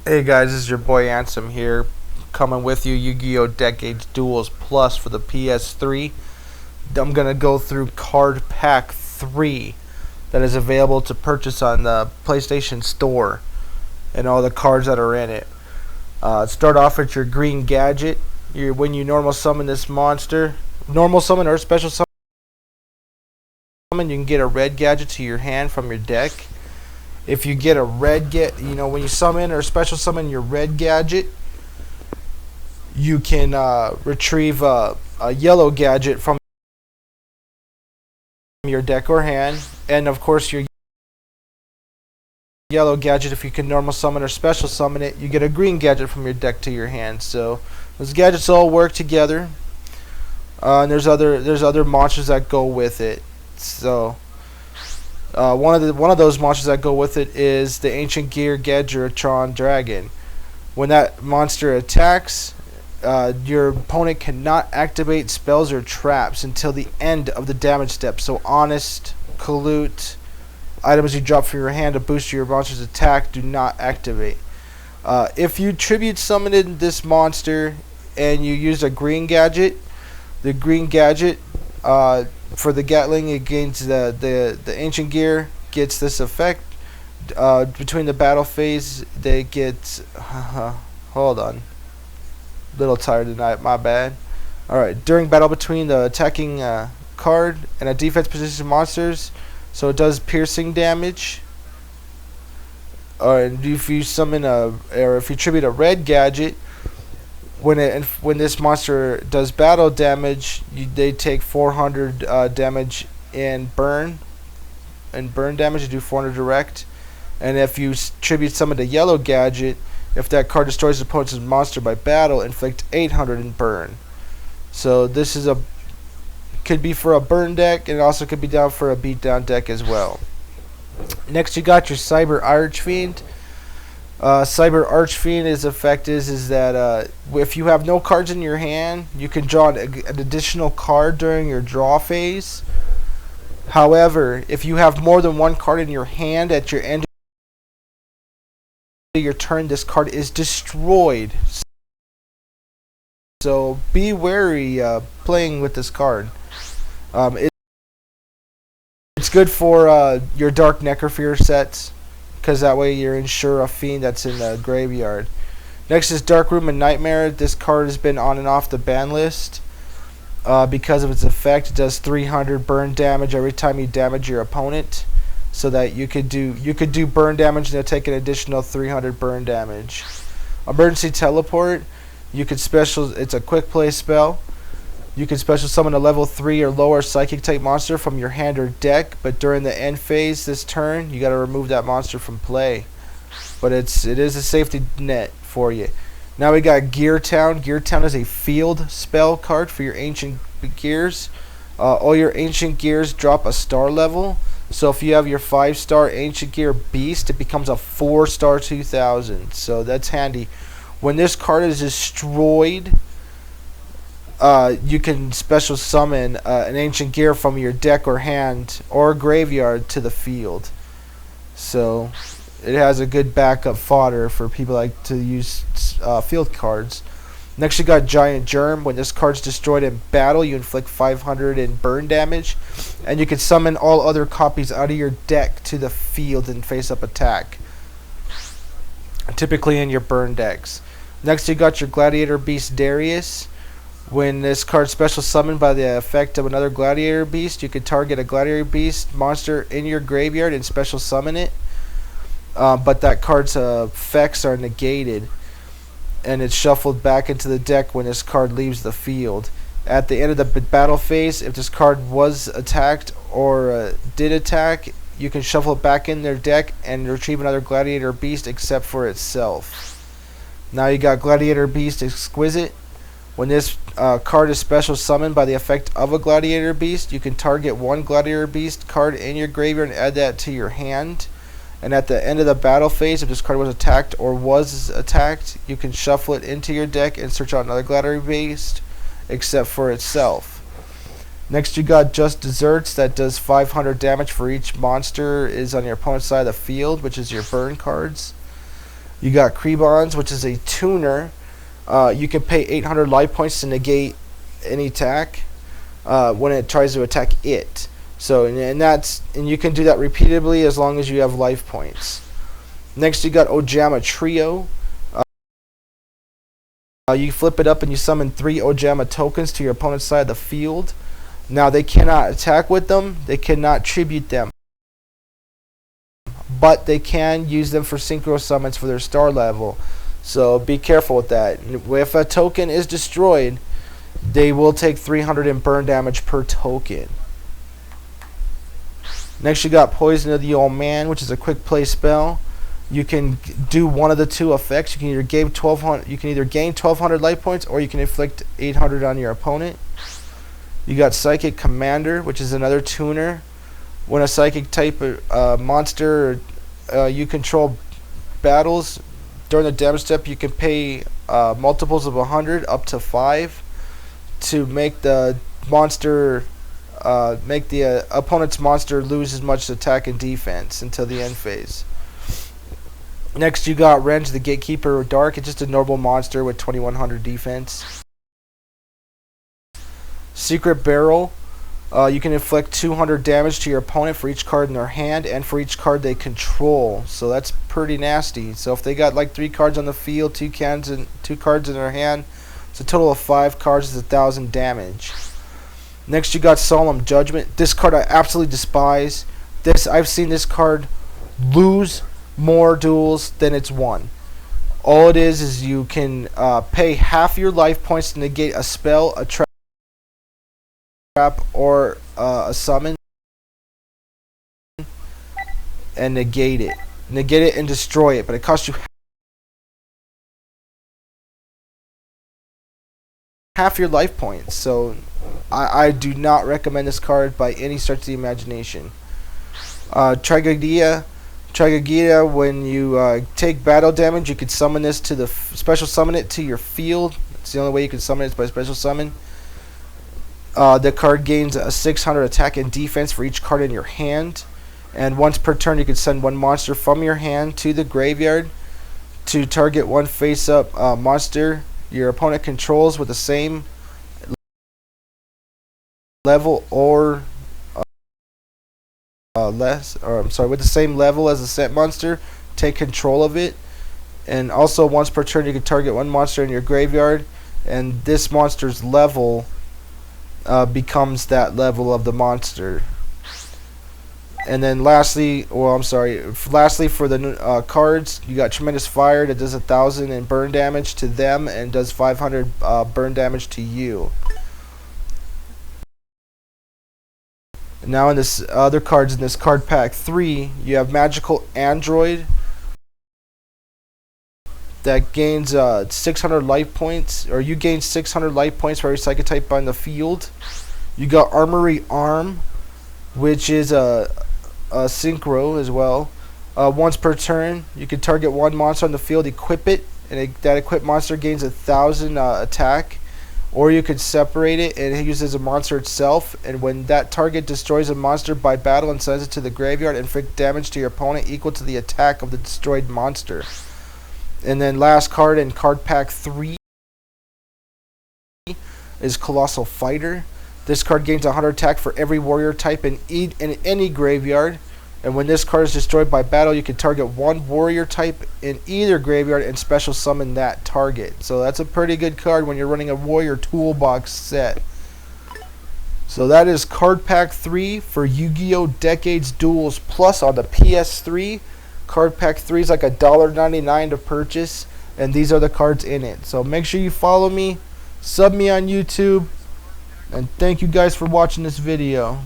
Hey guys, this is your boy Ansem here, coming with you Yu-Gi-Oh! Decade Duels Plus for the PS3. I'm gonna go through Card Pack 3 that is available to purchase on the PlayStation Store and all the cards that are in it. Start off with your green gadget. When you normal summon this monster, normal summon or special summon, you can get a red gadget to your hand from your deck. If you get a red when you summon or special summon your red gadget, you can retrieve a yellow gadget from your deck or hand, and of course your yellow gadget, if you can normal summon or special summon it, you get a green gadget from your deck to your hand. So those gadgets all work together, and there's other monsters that go with it. So one of those monsters that go with it is the Ancient Gear Gadgeratron Dragon. When that monster attacks, your opponent cannot activate spells or traps until the end of the damage step. So Honest, Collude, items you drop from your hand to boost your monster's attack do not activate. If you tribute summoned this monster and you use a green gadget, the green gadget for the Gatling, it gains the Ancient Gear gets this effect. Between the battle phase, they get hold on, little tired tonight, my bad. Alright, during battle between the attacking card and a defense position monsters, so it does piercing damage. And if you summon or if you tribute a red gadget, when this monster does battle damage, they take 400 damage in burn. And burn damage, you do 400 direct. And if you tribute summon a yellow gadget, if that card destroys the opponent's monster by battle, inflict 800 in burn. So this is could be for a burn deck, and it also could be down for a beatdown deck as well. Next, you got your Cyber Archfiend. Cyber Archfiend effect is that if you have no cards in your hand, you can draw an additional card during your draw phase. However, if you have more than one card in your hand at your end of your turn, this card is destroyed. So be wary playing with this card. It's good for your Dark Necrophere sets, because that way you're ensure a fiend that's in the graveyard. Next is Dark Room and Nightmare. This card has been on and off the ban list because of its effect. It does 300 burn damage every time you damage your opponent, so that you could do burn damage and they'll take an additional 300 burn damage. Emergency Teleport. It's a quick play spell. You can special summon a level 3 or lower psychic type monster from your hand or deck, but during the end phase this turn, you got to remove that monster from play. But it is a safety net for you. Now we got Gear Town. Gear Town is a field spell card for your ancient gears. All your ancient gears drop a star level. So if you have your 5-star ancient gear beast, it becomes a 4-star 2000. So that's handy. When this card is destroyed, you can special summon an ancient gear from your deck or hand or graveyard to the field. So it has a good backup fodder for people like to use field cards. Next, you got Giant Germ. When this card's destroyed in battle, you inflict 500 in burn damage, and you can summon all other copies out of your deck to the field and face up attack, typically in your burn decks. Next, you got your Gladiator Beast Darius. When this card special summoned by the effect of another Gladiator Beast, you can target a Gladiator Beast monster in your graveyard and special summon it. But that card's effects are negated, and it's shuffled back into the deck when this card leaves the field. At the end of the battle phase, if this card was attacked or did attack, you can shuffle it back in their deck and retrieve another Gladiator Beast except for itself. Now you got Gladiator Beast Exquisite. When this card is special summoned by the effect of a Gladiator Beast, you can target one Gladiator Beast card in your graveyard and add that to your hand. And at the end of the battle phase, if this card was attacked, you can shuffle it into your deck and search out another Gladiator Beast except for itself. Next, you got Just Desserts. That does 500 damage for each monster is on your opponent's side of the field, which is your burn cards. You got Krebons, which is a tuner. You can pay 800 life points to negate any attack when it tries to attack it. So and you can do that repeatedly as long as you have life points. Next, you got Ojama Trio. You flip it up and you summon 3 Ojama tokens to your opponent's side of the field. Now they cannot attack with them, they cannot tribute them, but they can use them for synchro summons for their star level. So be careful with that. If a token is destroyed, they will take 300 in burn damage per token. Next, you got Poison of the Old Man, which is a quick play spell. You can do one of the two effects. You can either gain 1,200 life points, or you can inflict 800 on your opponent. You got Psychic Commander, which is another tuner. When a psychic type monster you control battles during the damage step, you can pay multiples of 100 up to 5 to make the monster make the opponent's monster lose as much attack and defense until the end phase. Next, you got Renge the Gatekeeper Dark. It's just a normal monster with 2100 defense. Secret Barrel. You can inflict 200 damage to your opponent for each card in their hand and for each card they control. So that's pretty nasty. So if they got like 3 cards on the field, 2 cards in their hand, it's a total of 5 cards. It's 1,000 damage. Next, you got Solemn Judgment. This card I absolutely despise. I've seen this card lose more duels than it's won. All it is you can pay half your life points to negate a spell, a trap, or a summon, and negate it and destroy it, but it costs you half your life points. So I do not recommend this card by any stretch of the imagination. Tragédia, when you take battle damage, you can summon this to the special summon it to your field. It's the only way you can summon it is by special summon. The card gains a 600 attack and defense for each card in your hand, and once per turn you can send 1 monster from your hand to the graveyard to target 1 face-up monster your opponent controls with the same level or with the same level as the set monster. Take control of it, and also once per turn you can target 1 monster in your graveyard, and this monster's level becomes that level of the monster. And then lastly for the cards, you got Tremendous Fire that does 1,000 in burn damage to them and does 500 burn damage to you. Now in this other cards in this card pack 3, you have Magical Android that gains 600 life points, or you gain 600 life points for every psychic type on the field. You got Armory Arm, which is a synchro as well. Once per turn, you can target 1 monster on the field, equip it, and that equipped monster gains 1,000 attack. Or you could separate it and it uses a monster itself, and when that target destroys a monster by battle and sends it to the graveyard, inflict damage to your opponent equal to the attack of the destroyed monster. And then last card in card pack 3 is Colossal Fighter. This card gains 100 attack for every warrior type in any graveyard, and when this card is destroyed by battle, you can target 1 warrior type in either graveyard and special summon that target. So that's a pretty good card when you're running a warrior toolbox set. So that is card pack 3 for Yu-Gi-Oh! Decades Duels Plus on the PS3. Card pack 3 is like $1.99 to purchase, and these are the cards in it. So make sure you follow me, sub me on YouTube, and thank you guys for watching this video.